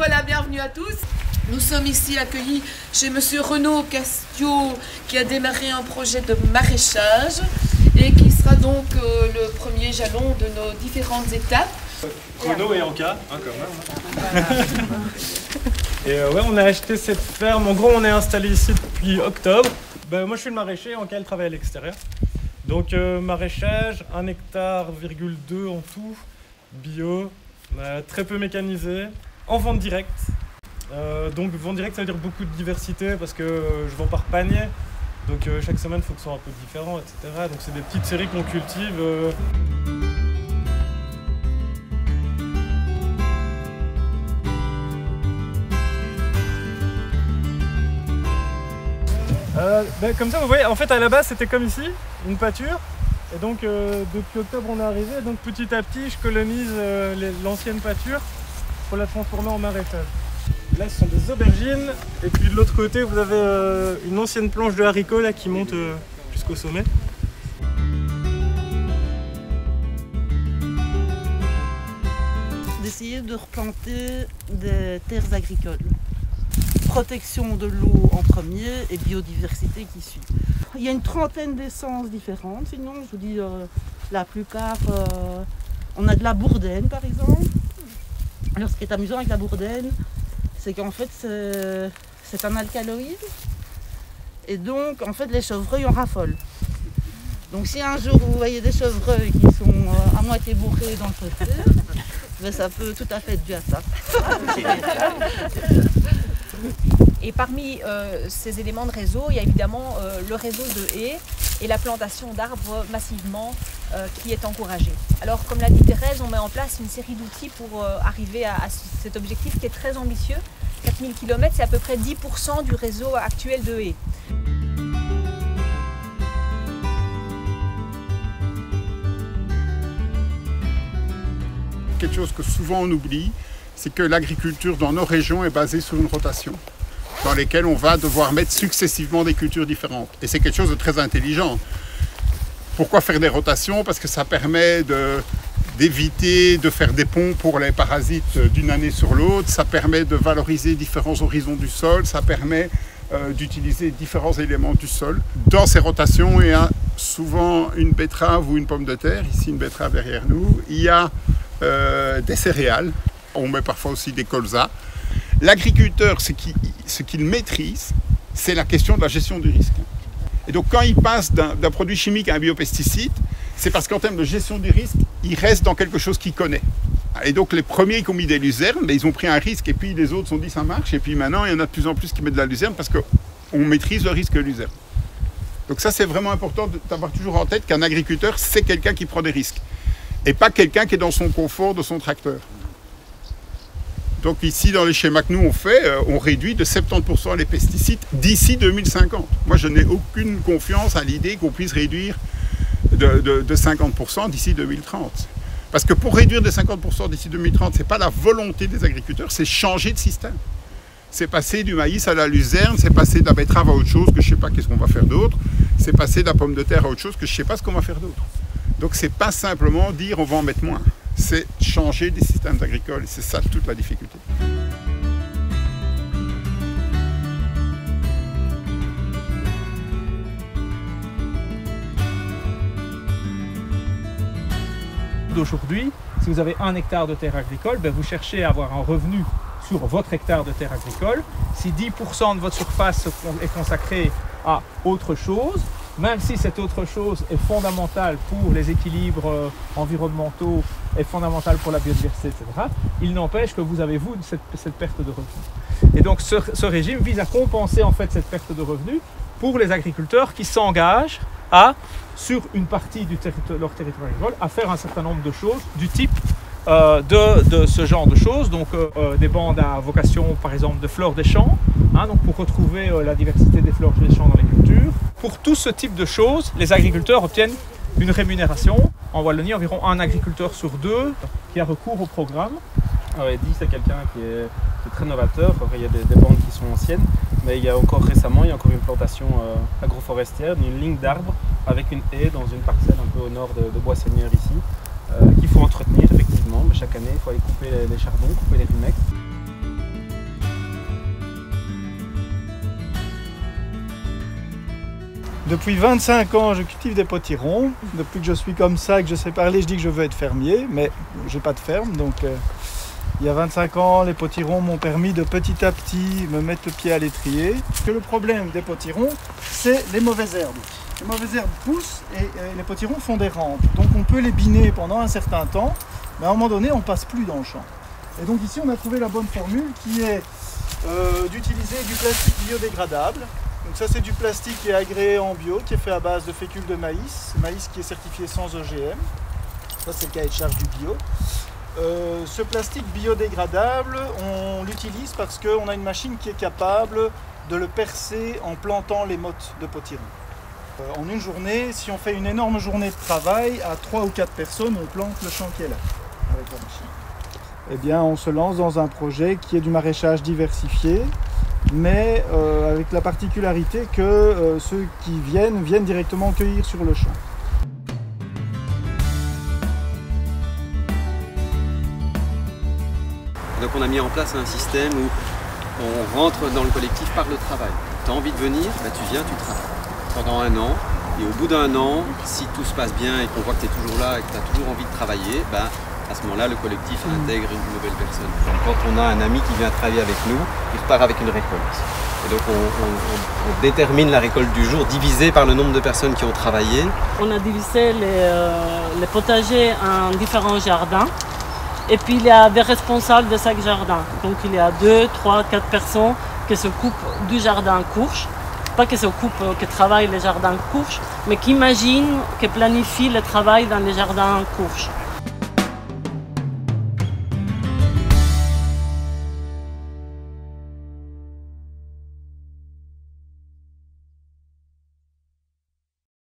voilà, bienvenue à tous. Nous sommes ici accueillis chez Monsieur Renaud Castiot qui a démarré un projet de maraîchage et qui sera donc le premier jalon de nos différentes étapes. Renaud et Anka, hein, quand même. Et ouais, on a acheté cette ferme. En gros, on est installé ici depuis octobre. Ben, moi, je suis le maraîcher, Anka, elle travaille à l'extérieur. Donc, maraîchage, 1,2 hectare en tout, bio, très peu mécanisé, en vente directe. Donc, vente directe, ça veut dire beaucoup de diversité parce que je vends par panier. Donc, chaque semaine, il faut que ce soit un peu différent, etc. Donc, c'est des petites séries qu'on cultive. Comme ça, vous voyez, en fait, à la base, c'était comme ici, une pâture. Et donc, depuis octobre, on est arrivé. Donc, petit à petit, je colonise l'ancienne pâture pour la transformer en maraîchage. Là, ce sont des aubergines. Et puis, de l'autre côté, vous avez une ancienne planche de haricots là, qui monte jusqu'au sommet. D'essayer de replanter des terres agricoles. Protection de l'eau en premier et biodiversité qui suit. Il y a une trentaine d'essences différentes, sinon je vous dis la plupart, on a de la bourdaine par exemple. Alors ce qui est amusant avec la bourdaine, c'est qu'en fait c'est un alcaloïde et donc en fait les chevreuils en raffolent. Donc si un jour vous voyez des chevreuils qui sont à moitié bourrés dans le fossé, ben, ça peut tout à fait être dû à ça. Et parmi ces éléments de réseau, il y a évidemment le réseau de haies et la plantation d'arbres massivement qui est encouragée. Alors comme l'a dit Thérèse, on met en place une série d'outils pour arriver à cet objectif qui est très ambitieux. 4000 km, c'est à peu près 10% du réseau actuel de haies. Quelque chose que souvent on oublie, c'est que l'agriculture dans nos régions est basée sur une rotation, dans lesquelles on va devoir mettre successivement des cultures différentes. Et c'est quelque chose de très intelligent. Pourquoi faire des rotations? Parce que ça permet d'éviter de faire des ponts pour les parasites d'une année sur l'autre, ça permet de valoriser différents horizons du sol, ça permet d'utiliser différents éléments du sol. Dans ces rotations, il y a souvent une betterave ou une pomme de terre, ici une betterave derrière nous, il y a des céréales, on met parfois aussi des colzas. L'agriculteur, ce qu'il maîtrise, c'est la question de la gestion du risque. Et donc quand il passe d'un produit chimique à un biopesticide, c'est parce qu'en termes de gestion du risque, il reste dans quelque chose qu'il connaît. Et donc les premiers qui ont mis des luzernes, mais ils ont pris un risque et puis les autres se sont dit ça marche. Et puis maintenant, il y en a de plus en plus qui mettent de la luzerne parce qu'on maîtrise le risque de luzerne. Donc ça, c'est vraiment important d'avoir toujours en tête qu'un agriculteur, c'est quelqu'un qui prend des risques. Et pas quelqu'un qui est dans son confort de son tracteur. Donc ici, dans les schémas que nous on fait, on réduit de 70% les pesticides d'ici 2050. Moi, je n'ai aucune confiance à l'idée qu'on puisse réduire de 50% d'ici 2030. Parce que pour réduire de 50% d'ici 2030, ce n'est pas la volonté des agriculteurs, c'est changer de système. C'est passer du maïs à la luzerne, c'est passer de la betterave à autre chose que je ne sais pas qu'est-ce qu'on va faire d'autre, c'est passer de la pomme de terre à autre chose que je ne sais pas ce qu'on va faire d'autre. Donc c'est pas simplement dire on va en mettre moins, c'est changer des systèmes agricoles, c'est ça toute la difficulté. D'aujourd'hui, si vous avez 1 hectare de terre agricole, ben vous cherchez à avoir un revenu sur votre hectare de terre agricole. Si 10% de votre surface est consacrée à autre chose, même si cette autre chose est fondamentale pour les équilibres environnementaux, est fondamentale pour la biodiversité, etc., il n'empêche que vous avez, vous, cette perte de revenus. Et donc ce régime vise à compenser en fait cette perte de revenus pour les agriculteurs qui s'engagent sur une partie de leur territoire agricole, à faire un certain nombre de choses du type de ce genre de choses, donc des bandes à vocation par exemple de fleurs des champs, donc pour retrouver la diversité des fleurs des champs dans les cultures. Pour tout ce type de choses, les agriculteurs obtiennent une rémunération. En Wallonie, environ 1 agriculteur sur 2 qui a recours au programme. Eddy, c'est quelqu'un qui est très novateur. Il y a des bandes qui sont anciennes, mais il y a encore récemment, il y a encore une plantation agroforestière d'une ligne d'arbres avec une haie dans une parcelle un peu au nord de Boisseigneur ici, qu'il faut entretenir effectivement. Mais chaque année, il faut aller couper les chardons, couper les rimeks. Depuis 25 ans, je cultive des potirons. Depuis que je suis comme ça, que je sais parler, je dis que je veux être fermier, mais j'ai pas de ferme. Donc, il y a 25 ans, les potirons m'ont permis de petit à petit me mettre le pied à l'étrier. Que le problème des potirons, c'est les mauvaises herbes. Les mauvaises herbes poussent et les potirons font des rampes. Donc, on peut les biner pendant un certain temps, mais à un moment donné, on passe plus dans le champ. Et donc ici, on a trouvé la bonne formule qui est d'utiliser du plastique biodégradable. Donc ça, c'est du plastique qui est agréé en bio, qui est fait à base de fécule de maïs qui est certifié sans OGM. Ça, c'est le cahier de charge du bio. Ce plastique biodégradable, on l'utilise parce qu'on a une machine qui est capable de le percer en plantant les mottes de potiron. En une journée, si on fait une énorme journée de travail, à 3 ou 4 personnes, on plante le champ qui est là, avec la machine. Eh bien, on se lance dans un projet qui est du maraîchage diversifié, mais avec la particularité que ceux qui viennent directement cueillir sur le champ. Donc on a mis en place un système où on rentre dans le collectif par le travail. Tu as envie de venir, bah tu viens, tu travailles pendant un an. Et au bout d'un an, si tout se passe bien et qu'on voit que tu es toujours là et que tu as toujours envie de travailler, bah, à ce moment-là, le collectif intègre une nouvelle personne. Donc, quand on a un ami qui vient travailler avec nous, il repart avec une récolte. Et donc on détermine la récolte du jour divisée par le nombre de personnes qui ont travaillé. On a divisé les potagers en différents jardins. Et puis il y a des responsables de chaque jardin. Donc il y a 2, 3, 4 personnes qui s'occupent du jardin courge. Pas qui s'occupent, qui travaillent les jardins courges, mais qui imaginent, qui planifient le travail dans les jardins courges.